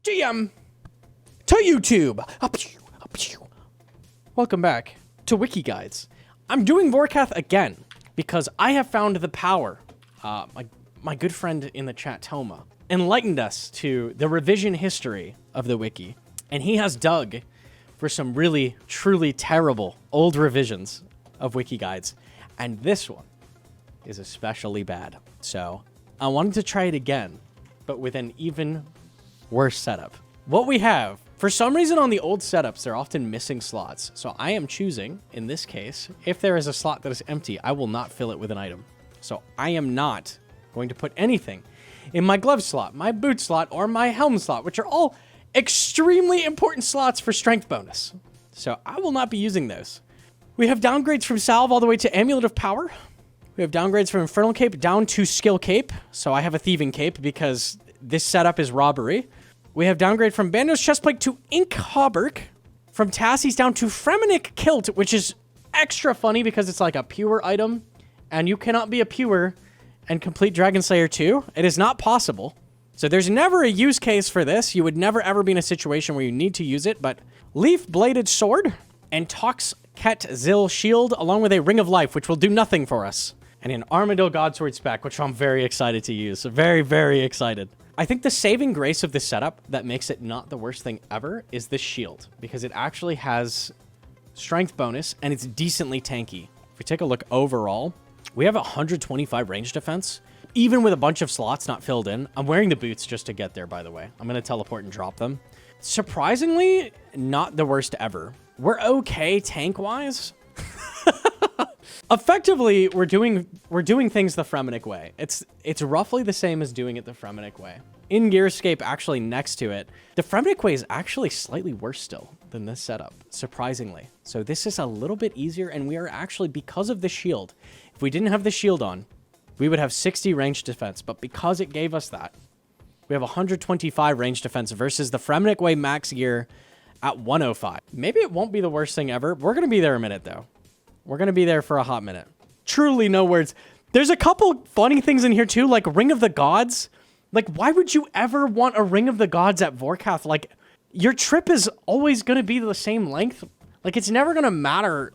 GM to YouTube. Welcome back to Wiki Guides. I'm doing Vorkath again because I have found the power. My good friend in the chat, Toma, enlightened us to the revision history of the wiki, and he has dug for some really, truly terrible old revisions of Wiki Guides, and this one is especially bad. So I wanted to try it again, but with an even worse setup. What we have, for some reason on the old setups, they're often missing slots. So I am choosing, in this case, if there is a slot that is empty, I will not fill it with an item. So I am not going to put anything in my glove slot, my boot slot, or my helm slot, which are all extremely important slots for strength bonus. So I will not be using those. We have downgrades from Salve all the way to Amulet of Power. We have downgrades from Infernal Cape down to Skill Cape. So I have a Thieving Cape because this setup is robbery. We have downgrade from Bando's Chestplate to Ink Hauberk. From Tassie's down to Fremenic Kilt, which is extra funny because it's like a pure item. And you cannot be a pure and complete Dragon Slayer 2. It is not possible. So there's never a use case for this. You would never ever be in a situation where you need to use it. But Leaf Bladed Sword and Tox Ket Zil Shield, along with a Ring of Life, which will do nothing for us. And an Armadillo Godsword spec, which I'm very excited to use. Very, very excited. I think the saving grace of this setup that makes it not the worst thing ever is this shield, because it actually has strength bonus and it's decently tanky. If we take a look overall, we have 125 range defense, even with a bunch of slots not filled in. I'm wearing the boots just to get there, by the way. I'm going to teleport and drop them. Surprisingly, not the worst ever. We're okay tank-wise. Effectively, we're doing things the Fremenic way. It's roughly the same as doing it the Fremenic way. In Gearscape, actually next to it, the Fremenic way is actually slightly worse still than this setup, surprisingly. So this is a little bit easier, and we are actually, because of the shield, if we didn't have the shield on, we would have 60 range defense, but because it gave us that, we have 125 range defense versus the Fremenic way max gear at 105. Maybe it won't be the worst thing ever. We're going to be there a minute, though. We're going to be there for a hot minute. Truly no words. There's a couple funny things in here too, like Ring of the Gods. Like, why would you ever want a Ring of the Gods at Vorkath? Like, your trip is always going to be the same length. Like, it's never going to matter.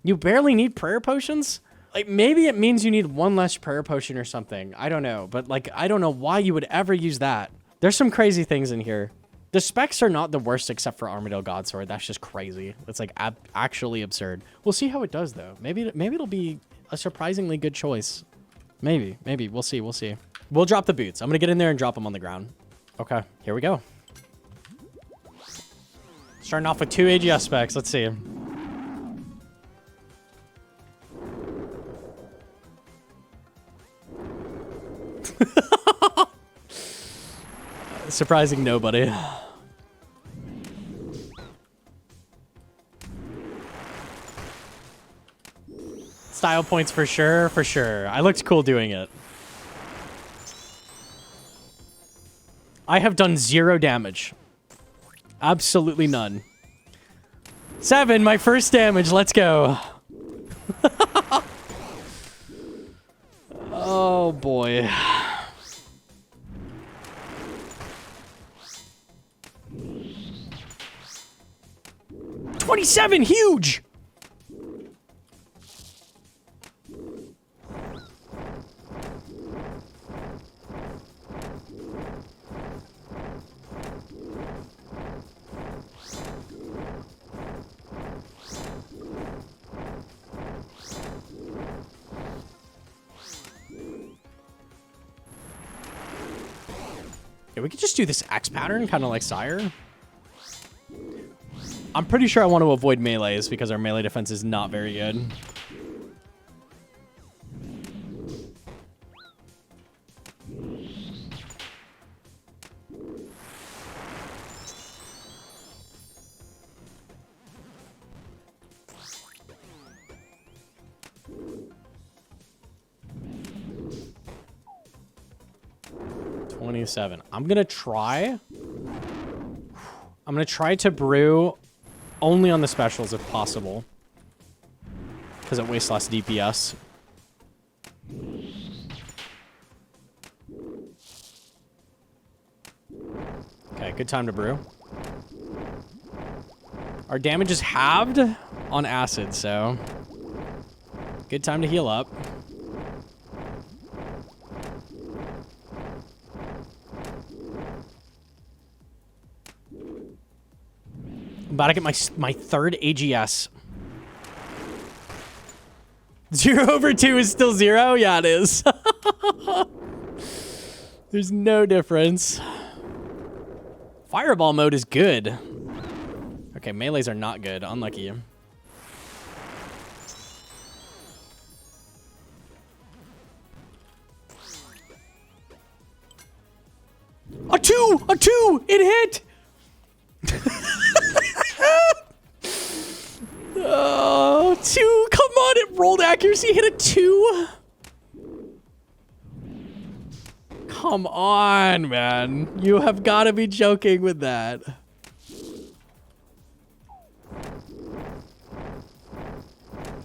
You barely need prayer potions. Like, maybe it means you need one less prayer potion or something. I don't know. But, like, I don't know why you would ever use that. There's some crazy things in here. The specs are not the worst except for Armadillo Godsword. That's just crazy. It's like actually absurd. We'll see how it does though. Maybe it'll be a surprisingly good choice. Maybe. We'll see. We'll drop the boots. I'm going to get in there and drop them on the ground. Okay, here we go. Starting off with 2 AGS specs. Let's see. Surprising nobody. Style points for sure, I looked cool doing it. I have done 0 damage. Absolutely none. 7, my first damage, let's go. Oh boy. $27, huge! Yeah, we could just do this X pattern, kind of like Sire. I'm pretty sure I want to avoid melees because our melee defense is not very good. $27. I'm gonna try to brew only on the specials if possible, because it wastes less DPS. Okay, good time to brew. Our damage is halved on acid, so good time to heal up. I'm about to get my third AGS. 0 over 2 is still 0? Yeah, it is. There's no difference. Fireball mode is good. Okay, melees are not good. Unlucky. A 2! A 2! It hit! Oh, 2! Come on, it rolled accuracy, hit a 2! Come on, man. You have got to be joking with that.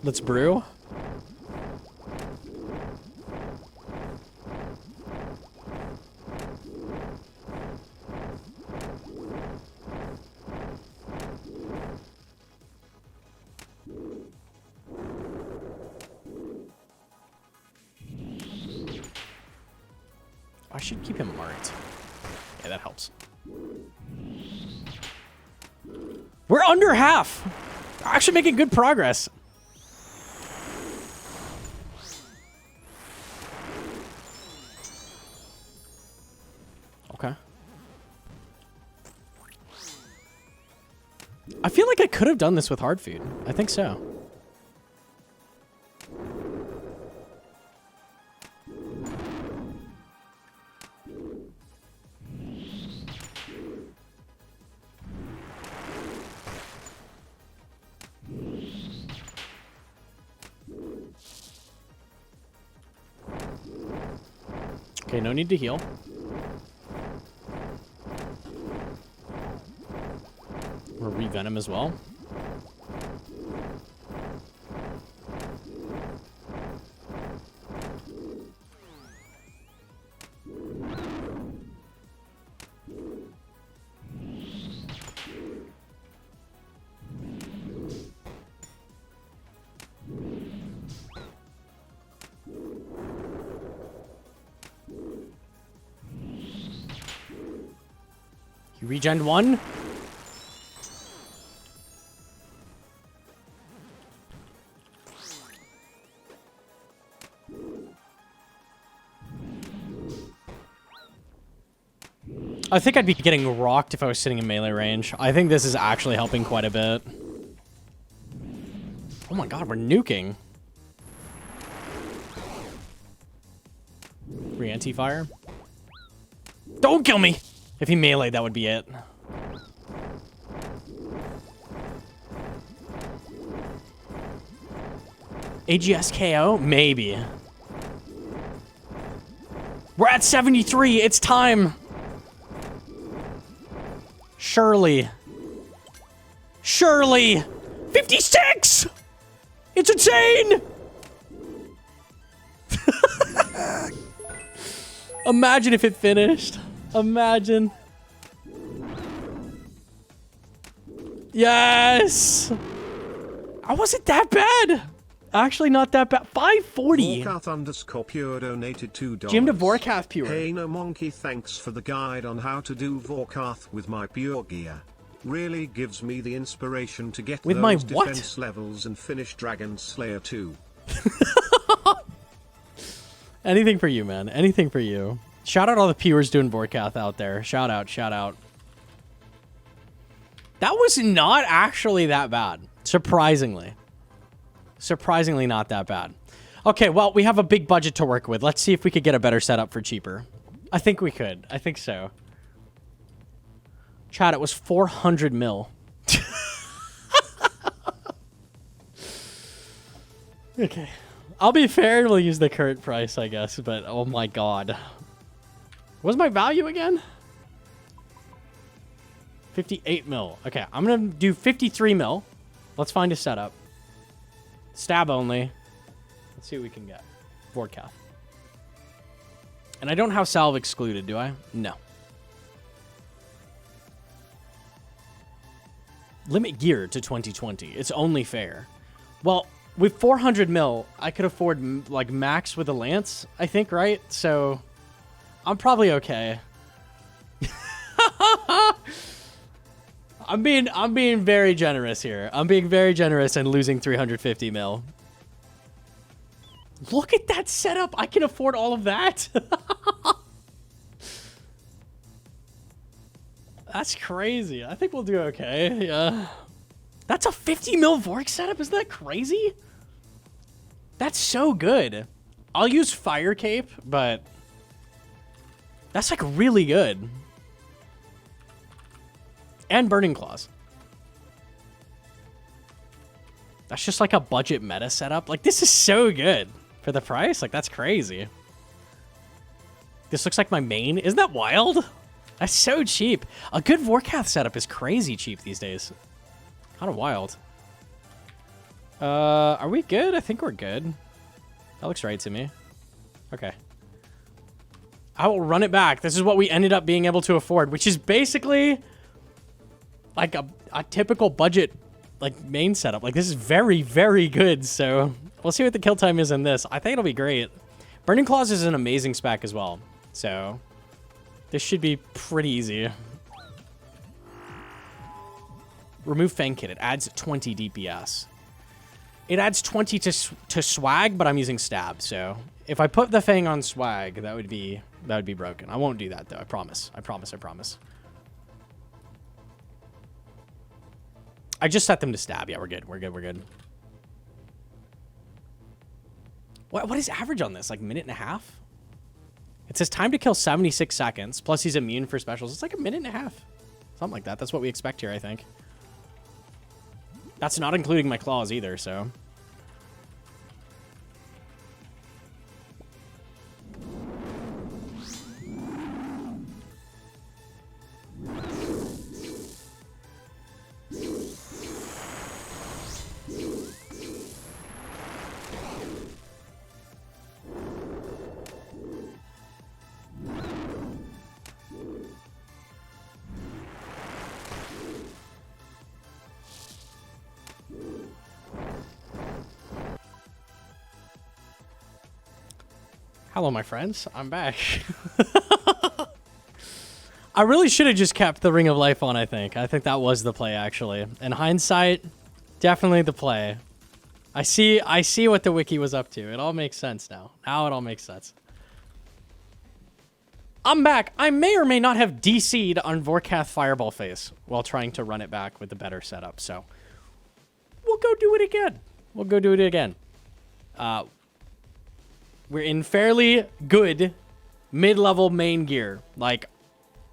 Let's brew. I should keep him marked. Yeah, that helps. We're under half. We're actually making good progress. Okay. I feel like I could have done this with hard food. I think so. Okay, no need to heal. Or revenom as well. You regen 1. I think I'd be getting rocked if I was sitting in melee range. I think this is actually helping quite a bit. Oh my god, we're nuking. Free anti-fire. Don't kill me! If he meleeed, that would be it. AGS KO? Maybe. We're at 73. It's time. Surely. Surely. 56! It's insane! Imagine if it finished. Imagine. Yes! I wasn't that bad. Actually, not that bad. 540. Vorkath_pure donated $2. Jim to Vorkath Pure. Hey Gnomonkey, thanks for the guide on how to do Vorkath with my pure gear. Really gives me the inspiration to get with those my defense levels and finish Dragon Slayer 2. Anything for you, man. Anything for you. Shout out all the Pures doing Vorkath out there. Shout out, shout out. That was not actually that bad. Surprisingly. Surprisingly not that bad. Okay, well, we have a big budget to work with. Let's see if we could get a better setup for cheaper. I think we could. I think so. Chat, it was 400 mil. Okay. I'll be fair, we'll use the current price, I guess, but oh my god. What's my value again? 58 mil. Okay, I'm gonna do 53 mil. Let's find a setup. Stab only. Let's see what we can get. Vorkath. And I don't have salve excluded, do I? No. limit gear to 2020. It's only fair. Well, with 400 mil, I could afford like max with a lance, I think, right? So I'm probably okay. I'm being very generous here. I'm being very generous and losing 350 mil. Look at that setup. I can afford all of that. That's crazy. I think we'll do okay. Yeah. That's a 50 mil Vork setup? Isn't that crazy? That's so good. I'll use Fire Cape, but that's like really good. And Burning Claws. That's just like a budget meta setup. Like, this is so good for the price. Like, that's crazy. This looks like my main. Isn't that wild? That's so cheap. A good Vorkath setup is crazy cheap these days. Kind of wild. Are we good? I think we're good. That looks right to me. Okay. I will run it back. This is what we ended up being able to afford, which is basically like a typical budget like main setup. Like, this is very, very good. So we'll see what the kill time is in this. I think it'll be great. Burning Claws is an amazing spec as well. So this should be pretty easy. Remove Fang Kit. It adds 20 DPS. It adds 20 to swag, but I'm using stab. So if I put the Fang on swag, that would be broken. I won't do that though. I promise. I promise. I promise. I just set them to stab. Yeah, we're good. We're good. We're good. What is average on this? Like minute and a half? It says time to kill 76 seconds. Plus he's immune for specials. It's like a minute and a half. Something like that. That's what we expect here, I think. That's not including my claws either, so. Hello, my friends. I'm back. I really should have just kept the Ring of Life on, I think. I think that was the play, actually. In hindsight, definitely the play. I see what the wiki was up to. It all makes sense now. Now it all makes sense. I'm back. I may or may not have DC'd on Vorkath Fireball Face while trying to run it back with a better setup, so we'll go do it again. We'll go do it again. We're in fairly good mid-level main gear. Like,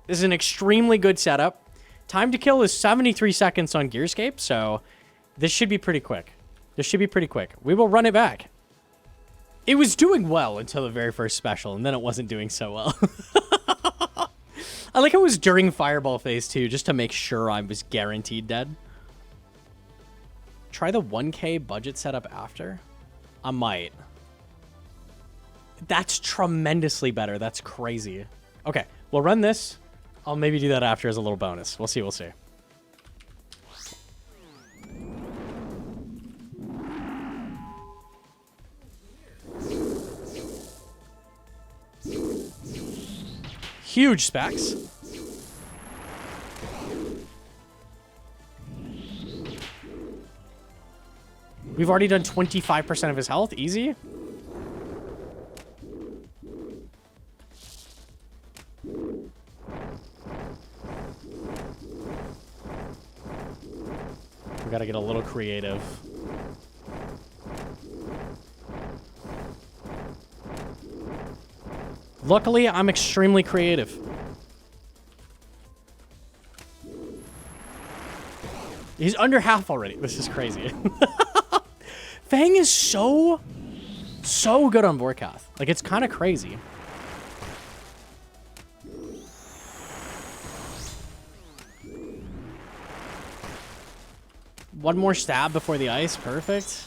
this is an extremely good setup. Time to kill is 73 seconds on Gearscape, so this should be pretty quick. This should be pretty quick. We will run it back. It was doing well until the very first special, and then it wasn't doing so well. I like it was during Fireball Phase 2, just to make sure I was guaranteed dead. Try the 1K budget setup after? I might. That's tremendously better. That's crazy. Okay, we'll run this. I'll maybe do that after as a little bonus. We'll see, we'll see. Huge specs. We've already done 25% of his health. Easy. We gotta get a little creative. Luckily, I'm extremely creative. He's under half already. This is crazy. Fang is so good on Vorkath. Like, it's kind of crazy. One more stab before the ice. Perfect.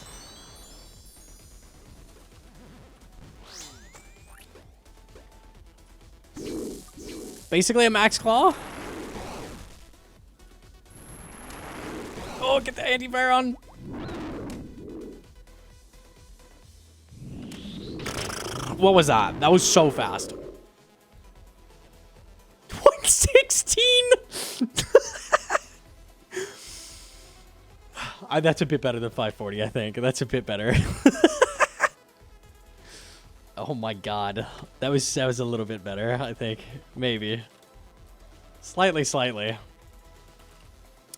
Basically a max claw. no! Get the anti-fire on. What was that? That was so fast. 116. That's a bit better than 540, I think. That's a bit better. Oh my god. That was a little bit better, I think. Maybe. Slightly.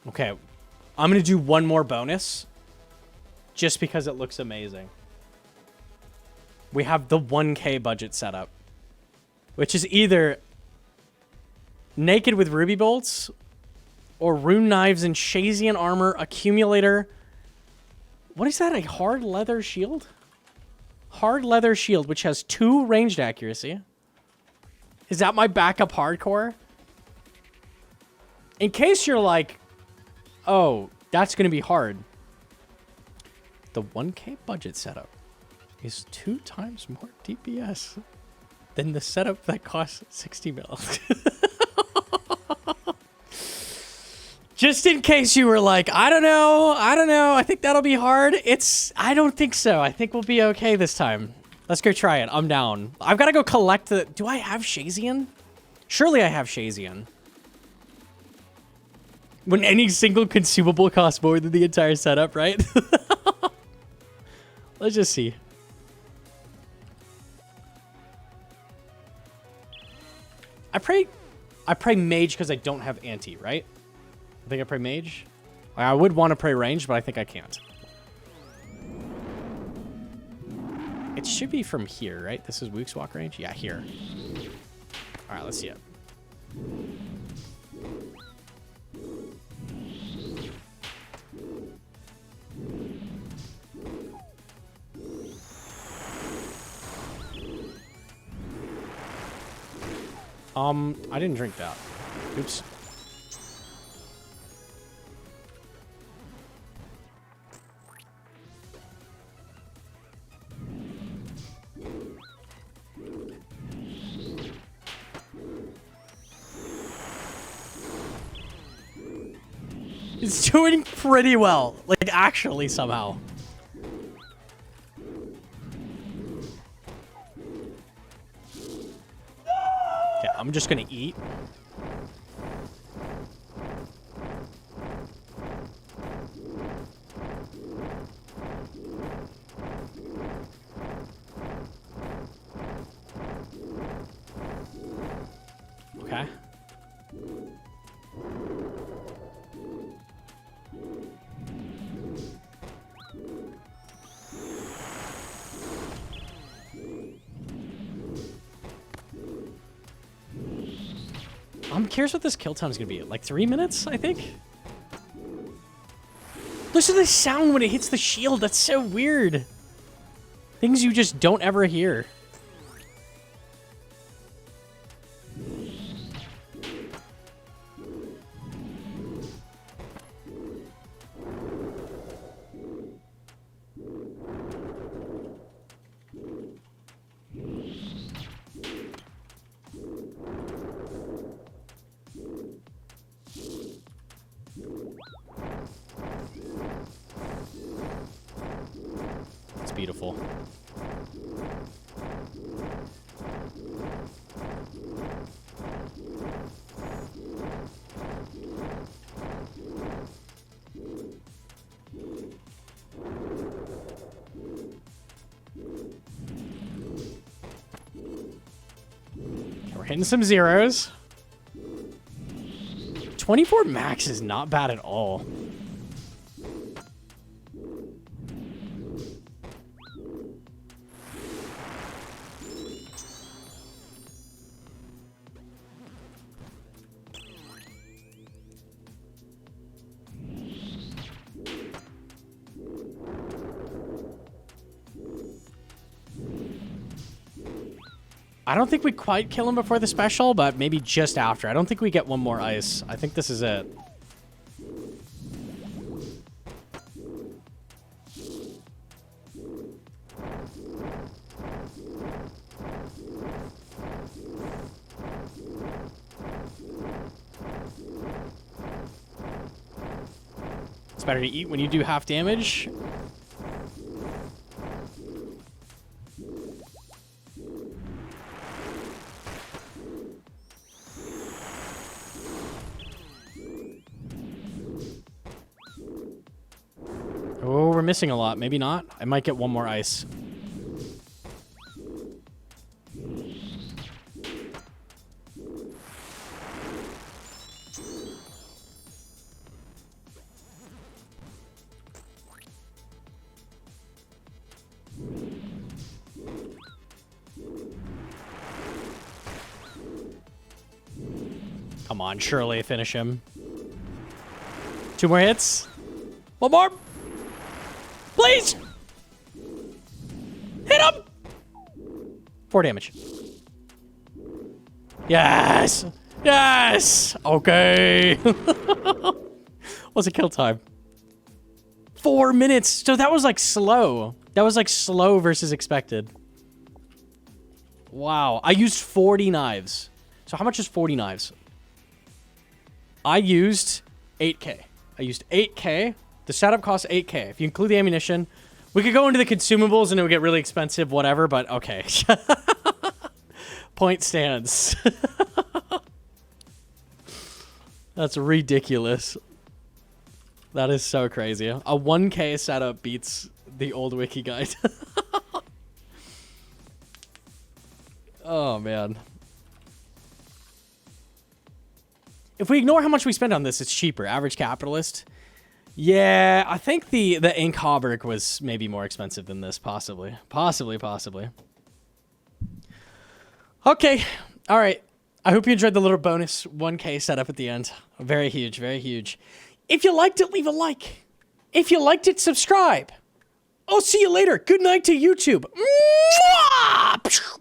Okay. I'm going to do one more bonus. Just because it looks amazing. We have the 1K budget set up. Which is either naked with ruby bolts, or rune knives and Shazian armor accumulator. What is that? A hard leather shield? Hard leather shield, which has 2 ranged accuracy. Is that my backup hardcore? In case you're like, oh, that's going to be hard. The 1K budget setup is 2 times more DPS than the setup that costs 60 mil. Just in case you were like, I don't know. I think that'll be hard. I don't think so. I think we'll be okay this time. Let's go try it. I'm down. I've got to go collect the... Do I have Shazian? Surely I have Shazian. When any single consumable costs more than the entire setup, right? Let's just see. I pray mage because I don't have anti, right? I think I pray mage. I would want to pray range, but I think I can't. It should be from here, right? This is Wook's walk range? Yeah, here. All right, let's see it. I didn't drink that. Oops. It's doing pretty well. Like, actually, somehow. Okay, I'm just gonna eat. Okay. I'm curious what this kill time is going to be. Like 3 minutes, I think? Listen to the sound when it hits the shield. That's so weird. Things you just don't ever hear. Beautiful. We're hitting some zeros. 24 max is not bad at all. I don't think we quite kill him before the special, but maybe just after. I don't think we get one more ice. I think this is it. It's better to eat when you do half damage. Oh, we're missing a lot. Maybe not. I might get one more ice. Come on, surely finish him. 2 more hits. 1 more. Please. Hit him. 4 damage. Yes. Yes. Okay. What's the kill time? 4 minutes. So that was like slow. That was like slow versus expected. Wow. I used 40 knives. So how much is 40 knives? I used 8K. I used 8K. The setup costs 8K. If you include the ammunition, we could go into the consumables and it would get really expensive, whatever, but okay. Point stands. That's ridiculous. That is so crazy. A 1K setup beats the old wiki guide. Oh, man. If we ignore how much we spend on this, it's cheaper. Average capitalist. Yeah, I think the ink hauberk was maybe more expensive than this, possibly. Possibly. Okay. All right. I hope you enjoyed the little bonus 1K setup at the end. Very huge, very huge. If you liked it, leave a like. If you liked it, subscribe. I'll see you later. Good night to YouTube. Mwah!